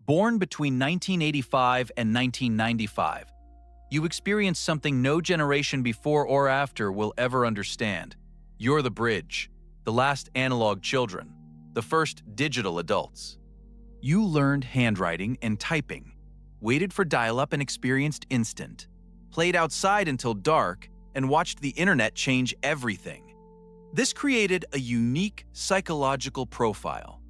Born between 1985 and 1995, you experienced something no generation before or after will ever understand. You're the bridge, the last analog children, the first digital adults. You learned handwriting and typing, waited for dial-up and experienced instant, played outside until dark, and watched the internet change everything. This created a unique psychological profile.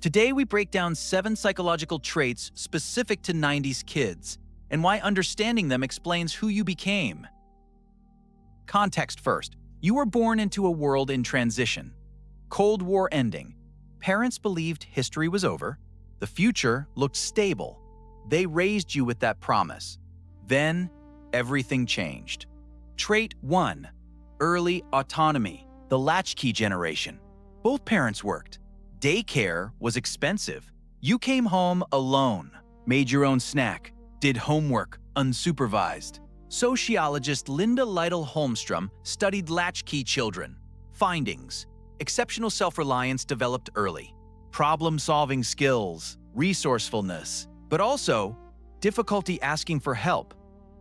Today, we break down 7 psychological traits specific to 90s kids and why understanding them explains who you became. Context first. You were born into a world in transition. Cold War ending. Parents believed history was over. The future looked stable. They raised you with that promise. Then, everything changed. Trait 1. Early autonomy. The latchkey generation. Both parents worked. Daycare was expensive. You came home alone, made your own snack, did homework unsupervised. Sociologist Linda Lytle Holmstrom studied latchkey children. Findings: exceptional self-reliance developed early, problem-solving skills, resourcefulness, but also difficulty asking for help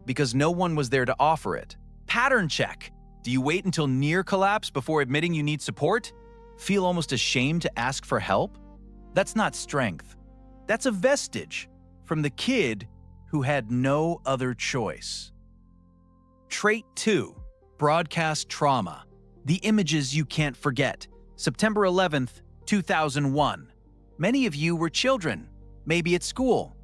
because no one was there to offer it. Pattern check. Do you wait until near collapse before admitting you need support? Feel almost ashamed to ask for help? That's not strength. That's a vestige from the kid who had no other choice. Trait 2. Broadcast trauma. The images you can't forget. September 11th, 2001. Many of you were children, maybe at school,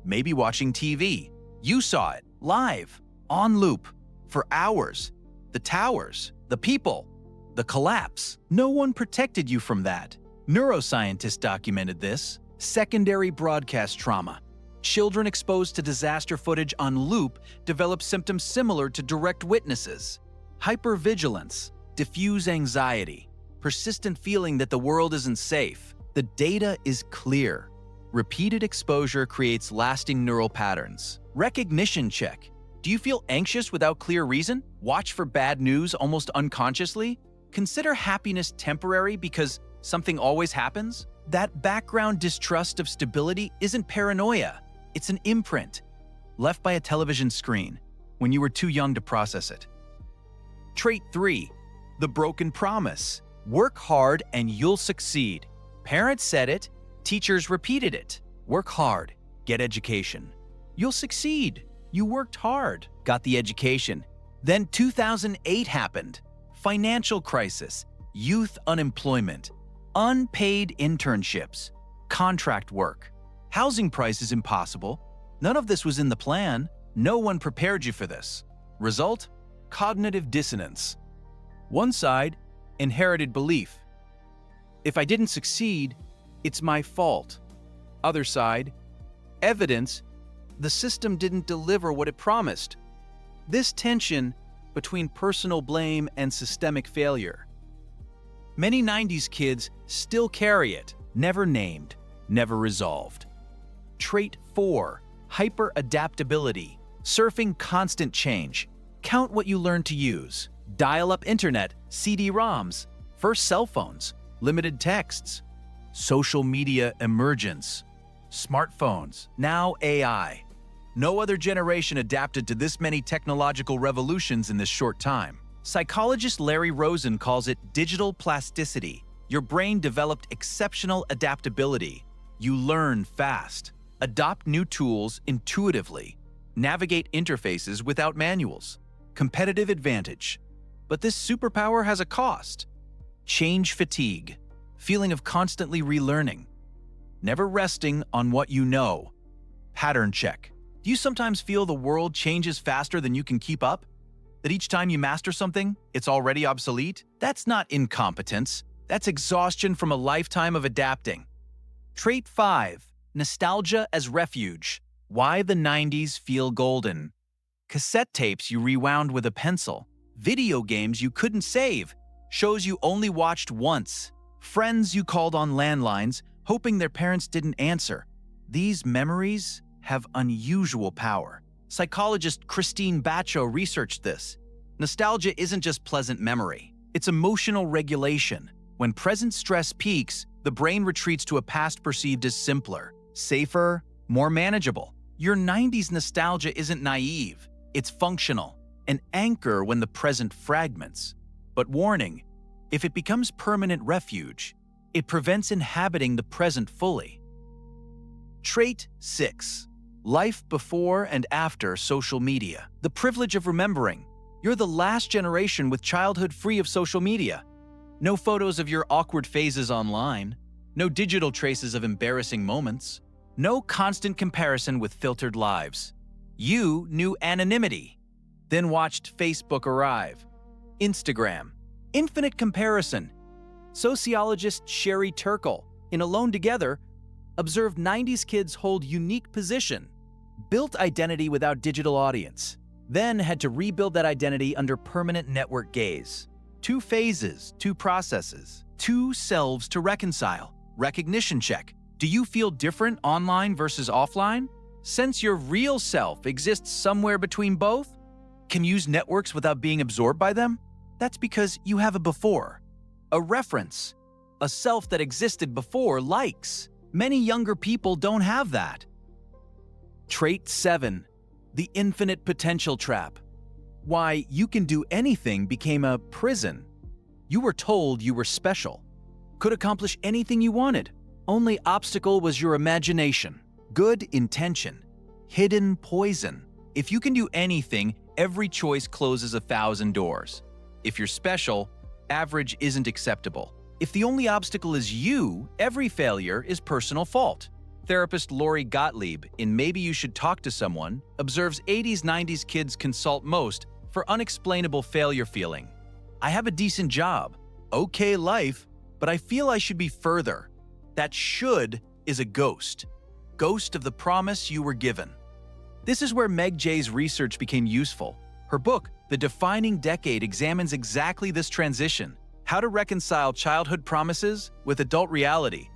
maybe watching TV. You saw it, live, on loop, for hours. The towers, the people, the collapse. No one protected you from that. Neuroscientists documented this. Secondary broadcast trauma. Children exposed to disaster footage on loop develop symptoms similar to direct witnesses. Hypervigilance, diffuse anxiety, persistent feeling that the world isn't safe. The data is clear. Repeated exposure creates lasting neural patterns. Recognition check. Do you feel anxious without clear reason? Watch for bad news almost unconsciously? Consider happiness temporary because something always happens? That background distrust of stability isn't paranoia. It's an imprint, left by a television screen when you were too young to process it. Trait 3. The broken promise. Work hard and you'll succeed. Parents said it, teachers repeated it. Work hard, get education. You'll succeed. You worked hard, got the education. Then 2008 happened. Financial crisis, youth unemployment, unpaid internships, contract work. Housing prices impossible. None of this was in the plan. No one prepared you for this. Result? Cognitive dissonance. One side, inherited belief. If I didn't succeed, it's my fault. Other side, evidence the system didn't deliver what it promised. This tension between personal blame and systemic failure. Many 90s kids still carry it, never named, never resolved. Trait 4. Hyper-adaptability. Surfing constant change. Count what you learn to use. Dial-up internet, CD-ROMs, first cell phones, limited texts, social media emergence, smartphones, now AI. No other generation adapted to this many technological revolutions in this short time. Psychologist Larry Rosen calls it digital plasticity. Your brain developed exceptional adaptability. You learn fast, adopt new tools intuitively, navigate interfaces without manuals. Competitive advantage. But this superpower has a cost. Change fatigue, feeling of constantly relearning, never resting on what you know. Pattern check. Do you sometimes feel the world changes faster than you can keep up? That each time you master something, it's already obsolete? That's not incompetence. That's exhaustion from a lifetime of adapting. Trait 5. Nostalgia as refuge. Why the 90s feel golden. Cassette tapes you rewound with a pencil. Video games you couldn't save. Shows you only watched once. Friends you called on landlines, hoping their parents didn't answer. These memories have unusual power. Psychologist Christine Bacho researched this. Nostalgia isn't just pleasant memory. It's emotional regulation. When present stress peaks, the brain retreats to a past perceived as simpler, safer, More manageable. Your 90s nostalgia isn't naive, it's functional, an anchor when the present fragments. But warning, if it becomes permanent refuge, it prevents inhabiting the present fully. Trait 6. Life before and after social media. The privilege of remembering. You're the last generation with childhood free of social media. No photos of your awkward phases online. No digital traces of embarrassing moments. No constant comparison with filtered lives. You knew anonymity, then watched Facebook arrive. Instagram. Infinite comparison. Sociologist Sherry Turkle, in Alone Together, observed 90s kids hold unique position, built identity without digital audience, then had to rebuild that identity under permanent network gaze. 2 phases, 2 processes, 2 selves to reconcile. Recognition check. Do you feel different online versus offline? Sense your real self exists somewhere between both? Can use networks without being absorbed by them? That's because you have a before, a reference, a self that existed before likes. Many younger people don't have that. Trait 7. The infinite potential trap. Why you can do anything became a prison. You were told you were special, could accomplish anything you wanted. Only obstacle was your imagination, good intention, hidden poison. If you can do anything, every choice closes 1,000 doors. If you're special, average isn't acceptable. If the only obstacle is you, every failure is personal fault. Therapist Lori Gottlieb, in Maybe You Should Talk to Someone, observes 80s, 90s kids consult most for unexplainable failure feeling. I have a decent job, okay life, but I feel I should be further. That should is a ghost. Ghost of the promise you were given. This is where Meg J's research became useful. Her book, The Defining Decade, examines exactly this transition. How to reconcile childhood promises with adult reality.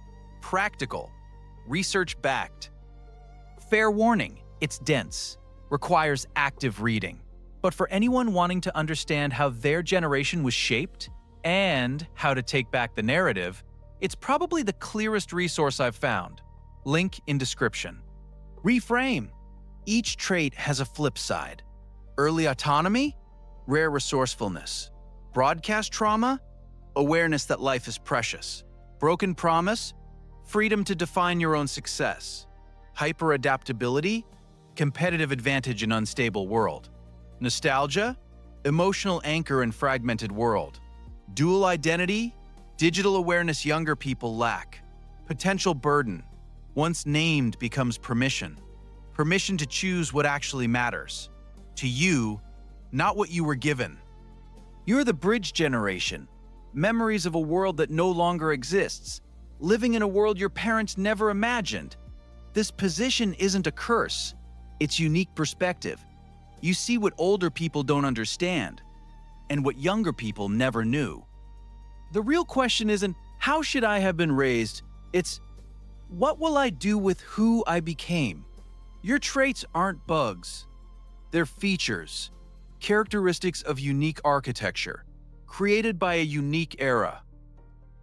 Practical. Research-backed. Fair warning, it's dense. Requires active reading. But for anyone wanting to understand how their generation was shaped and how to take back the narrative, it's probably the clearest resource I've found. Link in description. Reframe. Each trait has a flip side. Early autonomy, rare resourcefulness. Broadcast trauma, awareness that life is precious. Broken promise, freedom to define your own success. Hyper-adaptability, competitive advantage in unstable world. Nostalgia, emotional anchor in fragmented world. Dual identity, digital awareness younger people lack. Potential burden, once named becomes permission. Permission to choose what actually matters. To you, not what you were given. You're the bridge generation. Memories of a world that no longer exists. Living in a world your parents never imagined. This position isn't a curse. It's unique perspective. You see what older people don't understand, and what younger people never knew. The real question isn't, how should I have been raised? It's, what will I do with who I became? Your traits aren't bugs. They're features, characteristics of unique architecture, created by a unique era.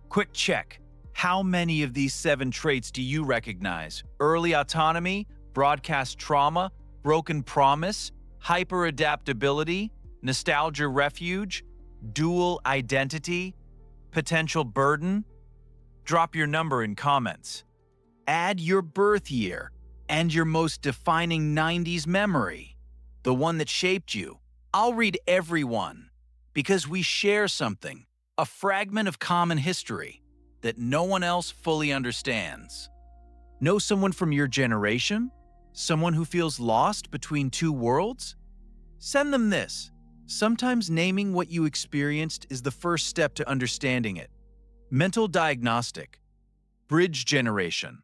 Quick check. How many of these 7 traits do you recognize? Early autonomy, broadcast trauma, broken promise, hyper-adaptability, nostalgia refuge, dual identity, potential burden? Drop your number in comments. Add your birth year and your most defining 90s memory, the one that shaped you. I'll read every one, because we share something, a fragment of common history that no one else fully understands. Know someone from your generation? Someone who feels lost between 2 worlds? Send them this. Sometimes naming what you experienced is the first step to understanding it. Mental diagnostic. Bridge generation.